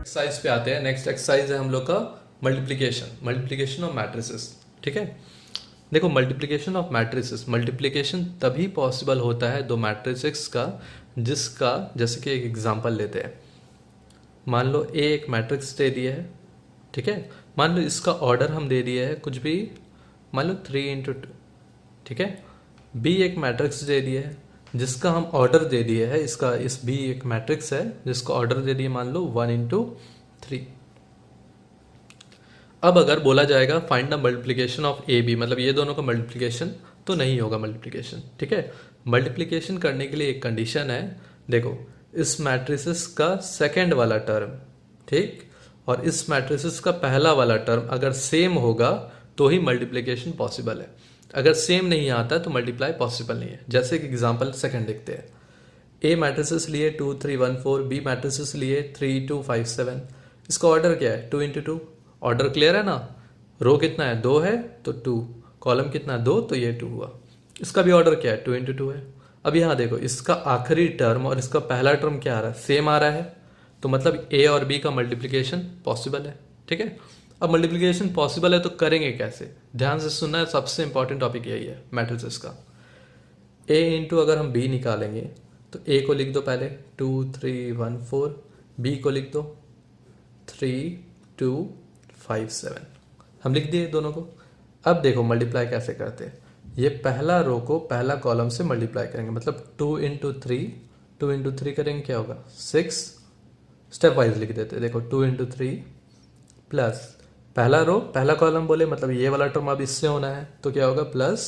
Exercise पे आते हैं। नेक्स्ट एक्सरसाइज है हम लोग का मल्टीप्लिकेशन ऑफ मैट्रिसेस। ठीक है, देखो मल्टीप्लिकेशन ऑफ मैट्रिसेस, मल्टीप्लिकेशन तभी पॉसिबल होता है दो मैट्रिसेस का जिसका, जैसे कि एक एग्जांपल लेते हैं। मान लो ए एक मैट्रिक्स दे दिया है, ठीक है, मान लो इसका ऑर्डर हम दे दिया है कुछ भी, मान लो 3×2, ठीक है। बी एक मैट्रिक्स दे दिया है जिसका हम ऑर्डर दे दिया है, इसका इस बी एक मैट्रिक्स है जिसका ऑर्डर दे दिया मान लो 1×3। अब अगर बोला जाएगा find the multiplication of A B, मतलब ये दोनों का मल्टीप्लिकेशन, तो नहीं होगा मल्टीप्लिकेशन। ठीक है, मल्टीप्लिकेशन करने के लिए एक कंडीशन है, देखो इस मैट्रिसेस का सेकंड वाला टर्म, ठीक, और इस मैट्रिसेस का पहला वाला टर्म अगर सेम होगा तो ही मल्टीप्लिकेशन पॉसिबल है। अगर सेम नहीं आता तो मल्टीप्लाई पॉसिबल नहीं है। जैसे कि एग्जांपल सेकंड देखते हैं। ए मैट्रिसेस लिए 2 3 1 4, बी मैट्रिसेस लिए 3 2 5 7। इसका ऑर्डर क्या है 2×2। ऑर्डर क्लियर है ना, रो कितना है 2 है तो 2, कॉलम कितना 2 तो ये 2 हुआ। इसका भी ऑर्डर क्या है 2×2 है। अब यहाँ देखो इसका आखिरी टर्म और इसका पहला टर्म क्या आ रहा है, सेम आ रहा है, तो मतलब ए और बी का मल्टीप्लिकेशन पॉसिबल है। ठीक है, अब मल्टीप्लिकेशन पॉसिबल है तो करेंगे कैसे, ध्यान से सुनना है, सबसे इंपॉर्टेंट टॉपिक यही है मैट्रिसेस का। ए इंटू अगर हम बी निकालेंगे तो ए को लिख दो पहले 2 3 1 4, बी को लिख दो 3 2 5 7, हम लिख दिए दोनों को। अब देखो मल्टीप्लाई कैसे करते हैं, ये पहला रो को पहला कॉलम से मल्टीप्लाई करेंगे, मतलब 2×3 करेंगे क्या होगा 6। स्टेप वाइज लिख देते हैं, देखो 2×3 प्लस पहला रो पहला कॉलम बोले मतलब ये वाला टर्म अब इससे होना है तो क्या होगा प्लस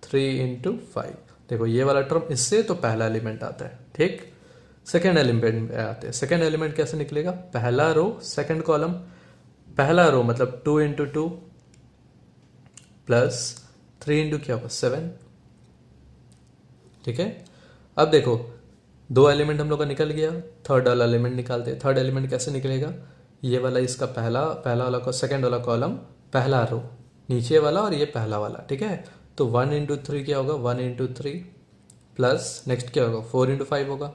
3×5। देखो ये वाला टर्म इससे तो पहला एलिमेंट आता है, ठीक। सेकेंड एलिमेंट पे आते हैं, सेकेंड एलिमेंट कैसे निकलेगा, पहला रो सेकेंड कॉलम, पहला रो मतलब 2×2 प्लस 3 क्या होगा 7। ठीक है, अब देखो दो एलिमेंट हम लोग का निकल गया, थर्ड वाला एलिमेंट निकालते हैं। थर्ड एलिमेंट कैसे निकलेगा, ये वाला इसका पहला वाला को सेकेंड वाला कॉलम, पहला रो नीचे वाला और ये पहला वाला, ठीक है। तो 1×3 क्या होगा 1×3 प्लस नेक्स्ट क्या होगा 4×5 होगा,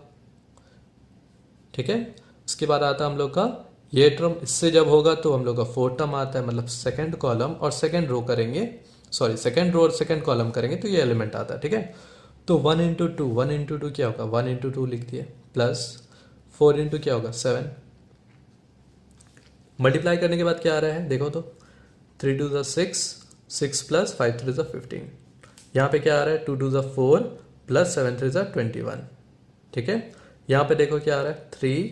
ठीक है। उसके बाद आता है हम लोग का ये टर्म, इससे जब होगा तो हम लोग का फोर्थ टर्म आता है, मतलब सेकेंड कॉलम और सेकेंड रो करेंगे, सॉरी सेकेंड रो और सेकेंड कॉलम करेंगे तो ये एलिमेंट आता है, ठीक है। तो 1×2 क्या होगा 1×2 लिख दिए प्लस 4 क्या होगा 7। मल्टीप्लाई करने के बाद क्या आ रहा है देखो तो 3×2 6 प्लस 5×3 15। यहाँ पे क्या आ रहा है 2×2 4 प्लस 7×3 21, ठीक है। यहाँ पे देखो क्या आ रहा है 3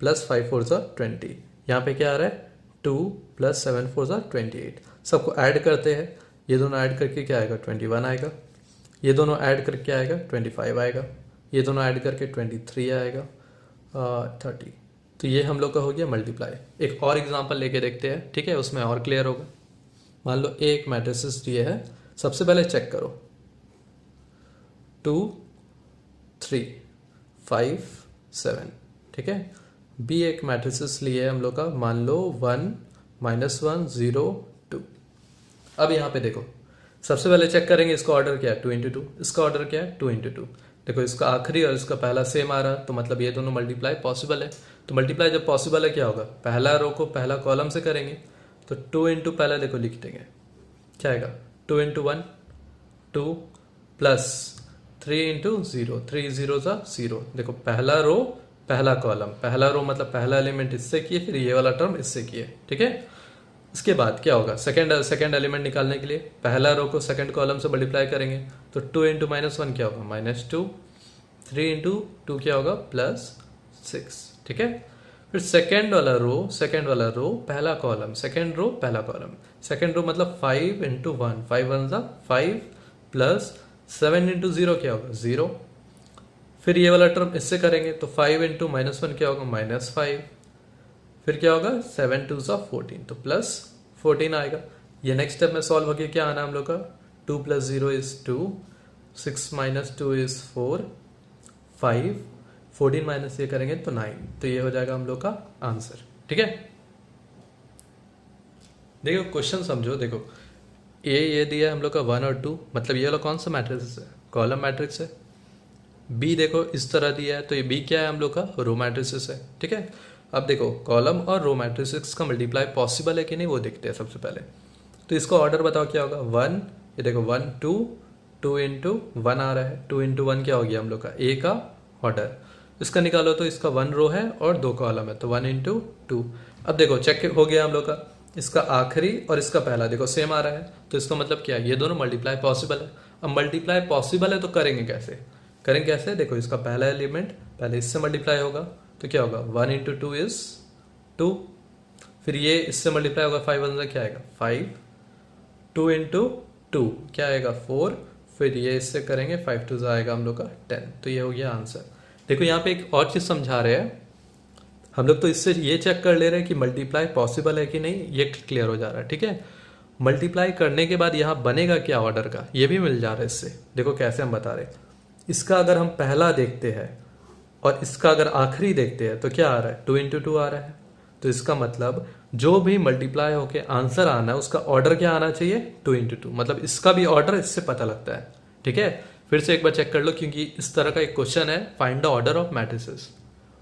प्लस 5×4 20। यहाँ पे क्या आ रहा है 2 प्लस 7×4 28। सबको ऐड करते हैं, ये दोनों ऐड करके क्या आएगा 21 आएगा, ये दोनों ऐड करके क्या आएगा 25 आएगा, ये दोनों ऐड करके 23 आएगा 30। तो ये हम लोग का हो गया मल्टीप्लाई। एक और एग्जांपल लेके देखते हैं, ठीक है, उसमें और क्लियर होगा। मान लो एक मैट्रिसेस दिए है, सबसे पहले चेक करो 2 3 5 7, ठीक है। बी एक मैट्रिसेस लिए हम लोग का, मान लो 1 -1 0 2। अब यहाँ पे देखो सबसे पहले चेक करेंगे इसका ऑर्डर क्या है 2×2, इसका ऑर्डर क्या है 2×2। देखो इसका आखिरी और इसका पहला सेम आ रहा, तो मतलब ये दोनों मल्टीप्लाई पॉसिबल है। तो मल्टीप्लाई जब पॉसिबल है क्या होगा, पहला रो को पहला कॉलम से करेंगे, तो 2× पहला देखो लिख देंगे क्या आएगा 2×1 2 प्लस 3×0 3 0 0। देखो पहला रो पहला कॉलम, पहला रो मतलब पहला एलिमेंट इससे किए, फिर ये वाला टर्म इससे किए, ठीक है। इसके बाद क्या होगा सेकेंड एलिमेंट निकालने के लिए पहला रो को सेकेंड कॉलम से मल्टीप्लाई करेंगे, तो 2×-1 क्या होगा -2, 3×2 क्या होगा +6, ठीक है। फिर सेकेंड वाला रो पहला कॉलम, सेकेंड रो पहला कॉलम, सेकेंड रो मतलब 5×1 5 1 5 प्लस 7×0 क्या होगा 0। फिर ये वाला टर्म इससे करेंगे तो 5×-1 क्या होगा -5, फिर क्या होगा 7×2 14, तो +14 आएगा। ये नेक्स्ट स्टेप में सॉल्व होके क्या आना हम लोग का 2 + 0 = 2, 6 - 2 = 4, 5, 14 माइनस ये करेंगे तो 9, तो ये हो जाएगा हम लोग का आंसर, ठीक है। देखो क्वेश्चन समझो, देखो ये दिया हम लोग का 1 और 2, मतलब ये वाला कौन सा मैट्रिक्स है, कॉलम मैट्रिक्स है। बी देखो इस तरह दिया है, तो ये बी क्या है हम लोग का रो मैट्रिक्स है, ठीक है। अब देखो कॉलम और रो मैट्रिसेस का मल्टीप्लाई पॉसिबल है कि नहीं वो देखते हैं सबसे पहले। तो इसका ऑर्डर बताओ क्या होगा, 1, ये देखो 1 2, 2 इंटू 1 आ रहा है, 2 इंटू 1 क्या हो गया हम लोग का ए का ऑर्डर। इसका निकालो तो इसका 1 रो है और 2 कॉलम है, तो 1 इंटू 2। अब देखो चेक हो गया हम लोग का, इसका आखिरी और इसका पहला देखो सेम आ रहा है, तो इसका मतलब क्या है, ये दोनों मल्टीप्लाई पॉसिबल है। अब मल्टीप्लाई पॉसिबल है तो करेंगे कैसे, देखो इसका पहला एलिमेंट पहले इससे मल्टीप्लाई होगा, तो क्या होगा 1 इंटू 2 इज 2, फिर ये इससे मल्टीप्लाई होगा 5 1 क्या आएगा 5, 2 इंटू 2 क्या आएगा 4, फिर ये इससे करेंगे 5 2 आएगा हम लोग का 10। तो ये हो गया आंसर। देखो यहाँ पे एक और चीज़ समझा रहे हैं हम लोग, तो इससे ये चेक कर ले रहे हैं कि मल्टीप्लाई पॉसिबल है कि नहीं, ये क्लियर हो जा रहा है। ठीक है, मल्टीप्लाई करने के बाद यहाँ बनेगा क्या ऑर्डर का, ये भी मिल जा रहा है इससे। देखो कैसे हम बता रहे हैं, इसका अगर हम पहला देखते हैं और इसका अगर आखिरी देखते हैं तो क्या आ रहा है 2 इंटू 2 आ रहा है। तो इसका मतलब जो भी मल्टीप्लाई होके आंसर आना है उसका ऑर्डर क्या आना चाहिए 2 इंटू 2, मतलब इसका भी ऑर्डर इससे पता लगता है। ठीक है, फिर से एक बार चेक कर लो, क्योंकि इस तरह का एक क्वेश्चन है, find the order of matrices,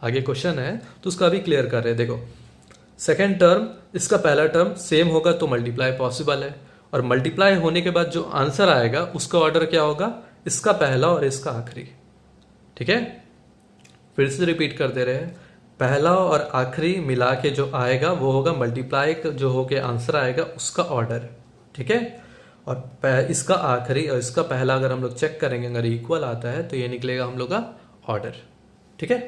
आगे क्वेश्चन है तो उसका भी क्लियर कर रहे हैं। देखो सेकेंड टर्म इसका पहला टर्म सेम होगा तो मल्टीप्लाई पॉसिबल है, और मल्टीप्लाई होने के बाद जो आंसर आएगा उसका ऑर्डर क्या होगा, इसका पहला और इसका आखिरी। ठीक है, फिर से रिपीट कर दे रहे हैं, पहला और आखिरी मिला के जो आएगा वो होगा मल्टीप्लाई जो होके आंसर आएगा उसका ऑर्डर। ठीक है, और इसका आखिरी और इसका पहला अगर हम लोग चेक करेंगे, अगर इक्वल आता है तो ये निकलेगा हम लोग का ऑर्डर। ठीक है।